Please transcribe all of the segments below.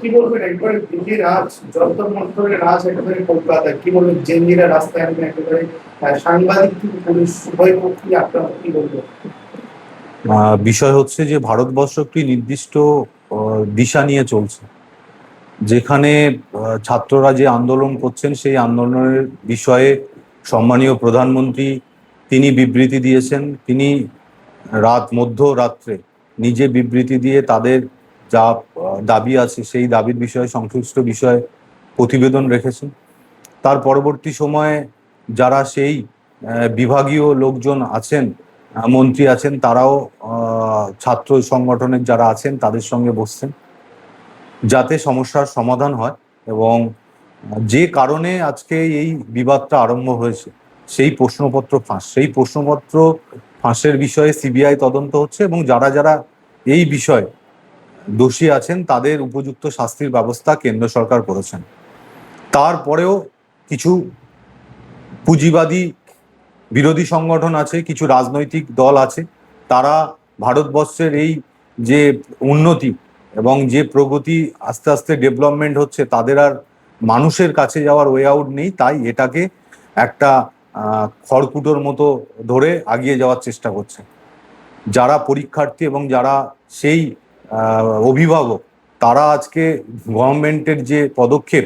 কি বলবেন একবারে দিল্লি রাজ, যন্তর মন্তরের রাজ একেবারে কলকাতায়, কি বলবেন জেঙ্গিরা রাস্তায় আমি একেবারে সাংবাদিক থেকে পুলিশ উভয় পক্ষই আক্রমণ, কি বলবেন? বিষয় হচ্ছে যে ভারতবর্ষ একটি নির্দিষ্ট দিশা নিয়ে চলছে, যেখানে ছাত্ররা যে আন্দোলন করছেন সেই আন্দোলনের বিষয়ে সম্মানীয় প্রধানমন্ত্রী তিনি বিবৃতি দিয়েছেন। তিনি মধ্যরাত্রে নিজে বিবৃতি দিয়ে তাদের যা দাবি আছে সেই দাবির বিষয়ে সংশ্লিষ্ট বিষয়ে প্রতিবেদন রেখেছেন। তার পরবর্তী সময়ে যারা সেই বিভাগীয় লোকজন আছেন, মন্ত্রী আছেন, তারাও ছাত্র সংগঠনের যারা আছেন তাদের সঙ্গে বসছেন যাতে সমস্যার সমাধান হয়। এবং যে কারণে আজকে এই বিবাদটা আরম্ভ হয়েছে সেই প্রশ্নপত্র ফাঁসের বিষয়ে সিবিআই তদন্ত হচ্ছে এবং যারা যারা এই বিষয়ে দোষী আছেন তাদের উপযুক্ত শাস্তির ব্যবস্থা কেন্দ্র সরকার করেছেন। তারপরেও কিছু পুঁজিবাদী বিরোধী সংগঠন আছে, কিছু রাজনৈতিক দল আছে, তারা ভারতবর্ষের এই যে উন্নতি এবং যে প্রগতি আস্তে আস্তে ডেভেলপমেন্ট হচ্ছে তাদের আর মানুষের কাছে যাওয়ার ওয়ে আউট নেই, তাই এটাকে একটা খড়কুটোর মতো ধরে আগিয়ে যাওয়ার চেষ্টা করছে। যারা পরীক্ষার্থী এবং যারা সেই অভিভাবক, তারা আজকে গভর্নমেন্টের যে পদক্ষেপ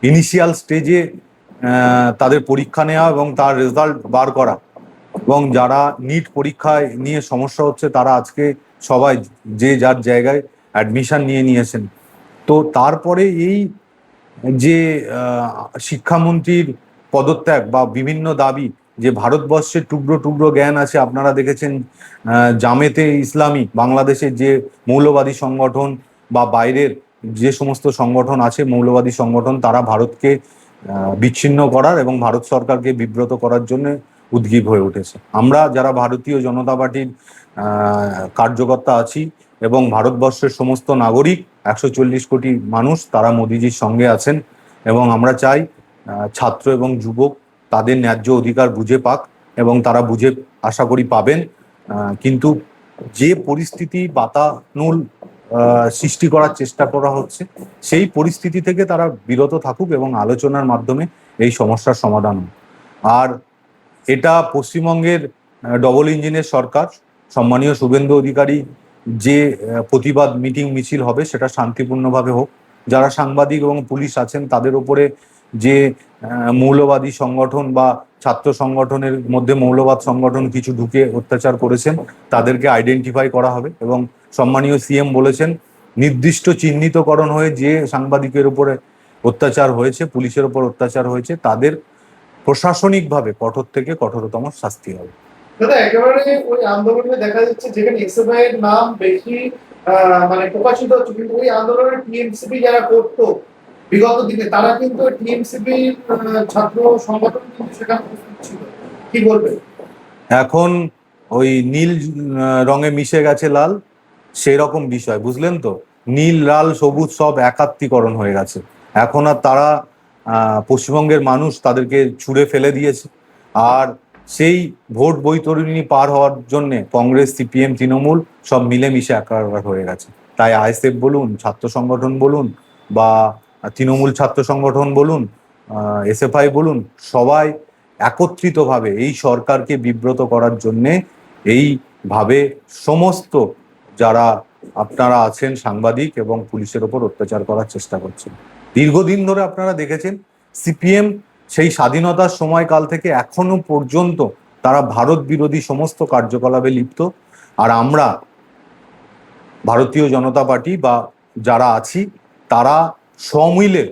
ইনিশিয়াল স্টেজে তাদের পরীক্ষা নেওয়া এবং তার রেজাল্ট বার করা, এবং যারা নিট পরীক্ষায় নিয়ে সমস্যা হচ্ছে তারা আজকে সবাই যে যার জায়গায় অ্যাডমিশন নিয়ে নিয়েছেন। তো তারপরে এই যে শিক্ষামন্ত্রীর পদত্যাগ বা বিভিন্ন দাবি, যে ভারতবর্ষের টুকরো টুকরো জ্ঞান আছে, আপনারা দেখেছেন জামেতে ইসলামী বাংলাদেশের যে মৌলবাদী সংগঠন বা বাইরের যে সমস্ত সংগঠন আছে মৌলবাদী সংগঠন, তারা ভারতকে বিচ্ছিন্ন করার এবং ভারত সরকারকে বিব্রত করার জন্য উদ্গ্রীব হয়ে উঠেছে। আমরা যারা ভারতীয় জনতা পার্টির কার্যকর্তা আছি এবং ভারতবর্ষের সমস্ত নাগরিক 140 কোটি মানুষ, তারা মোদিজির সঙ্গে আছেন এবং আমরা চাই ছাত্র এবং যুবক তাদের ন্যায্য অধিকার বুঝে পাক এবং তারা বুঝে আশা করি পাবেন। কিন্তু যে পরিস্থিতি বাতানুল সৃষ্টি করার চেষ্টা করা হচ্ছে সেই পরিস্থিতি থেকে তারা বিরত থাকুক এবং আলোচনার মাধ্যমে এই সমস্যার সমাধান হোক। আর এটা পশ্চিমবঙ্গের ডবল ইঞ্জিনের সরকার, সম্মানীয় শুভেন্দু অধিকারী যে প্রতিবাদ মিটিং মিছিল হবে সেটা শান্তিপূর্ণভাবে হোক। যারা সাংবাদিক এবং পুলিশ আছেন তাদের উপরে যে মৌলবাদী সংগঠন বা ছাত্র সংগঠনের মধ্যে মৌলবাদ সংগঠন কিছু ঢুকে অত্যাচার করেছেন তাদেরকে আইডেন্টিফাই করা হবে এবং সম্মানীয় সিএম বলেছেন নির্দিষ্ট চিহ্নিতকরণ হয়ে যে সাংবাদিকের উপরে অত্যাচার হয়েছে, পুলিশের উপর অত্যাচার হয়েছে, তাদের প্রশাসনিকভাবে কঠোর থেকে কঠোরতম শাস্তি হবে। দাদা একেবারে ওই আন্দোলনে দেখা যাচ্ছে যেখানে এসএফআই এর নাম বেশি মানে প্রকাশিত হচ্ছে, কিন্তু ওই আন্দোলনে টিএমসিপি যারা করতো বিগত দিনে তারা কিন্তু টিএমসিপি ছাত্র সংগঠন কিন্তু সেখানে উপস্থিত ছিল, কি বলবেন? এখন ওই নীল রঙে মিশে গেছে লাল, সেই রকম বিষয়, বুঝলেন তো? নীল লাল সবুজ সব একাত্মীকরণ হয়ে গেছে। এখন আর তারা পশ্চিমবঙ্গের মানুষ তাদেরকে ছুঁড়ে ফেলে দিয়েছে। আর সেই ভোট বৈতরণী পার হওয়ার জন্য কংগ্রেস, সিপিএম, তৃণমূল সব মিলেমিশে একাকার হয়ে গেছে। তাই আইএসএফ বলুন, ছাত্র সংগঠন বলুন, বা তৃণমূল ছাত্র সংগঠন বলুন, এসএফআই বলুন, সবাই একত্রিতভাবে এই সরকারকে বিব্রত করার জন্যে এইভাবে সমস্ত যারা আপনারা আছেন সাংবাদিক এবং পুলিশের ওপর অত্যাচার করার চেষ্টা করছেন। দীর্ঘদিন ধরে আপনারা দেখেছেন সিপিএম সেই স্বাধীনতার সময়কাল থেকে এখনো পর্যন্ত তারা ভারত বিরোধী সমস্ত কার্যকলাপে লিপ্ত। আর আমরা ভারতীয় জনতা পার্টি বা যারা আছি তারা সমিলে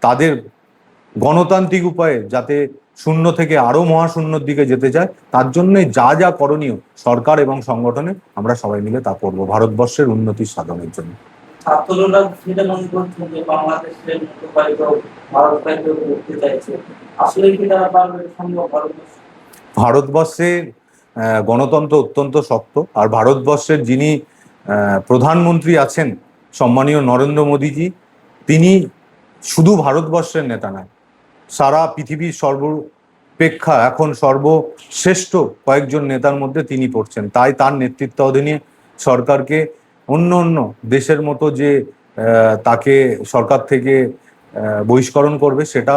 তাদের গণতান্ত্রিক উপায়ে যাতে শূন্য থেকে আরো মহাশূন্যর দিকে যেতে চায় তার জন্য যা যা করণীয় সরকার এবং সংগঠনে আমরা সবাই মিলে তা করব ভারতবর্ষের উন্নতির সাধনের জন্য। ছাত্ররা যেটা মনে করছেন যে বাংলাদেশের মতো ভারত করতে চাইছে, আসলে কি তারা পারবে সম্ভব? ভারতবর্ষের গণতন্ত্র অত্যন্ত শক্ত, আর ভারতবর্ষের যিনি প্রধানমন্ত্রী আছেন সম্মানীয় নরেন্দ্র মোদীজি, তিনি শুধু ভারতবর্ষের নেতা নয়, সারা পৃথিবীর সর্বাপেক্ষা এখন সর্বশ্রেষ্ঠ কয়েকজন নেতার মধ্যে তিনি পড়ছেন। তাই তার নেতৃত্বাধীনে সরকারকে অন্য অন্য দেশের মতো যে তাকে সরকার থেকে বহিষ্করণ করবে, সেটা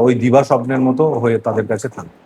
ওই দিবা স্বপ্নের মতো হয়ে তাদের কাছে থাকবে।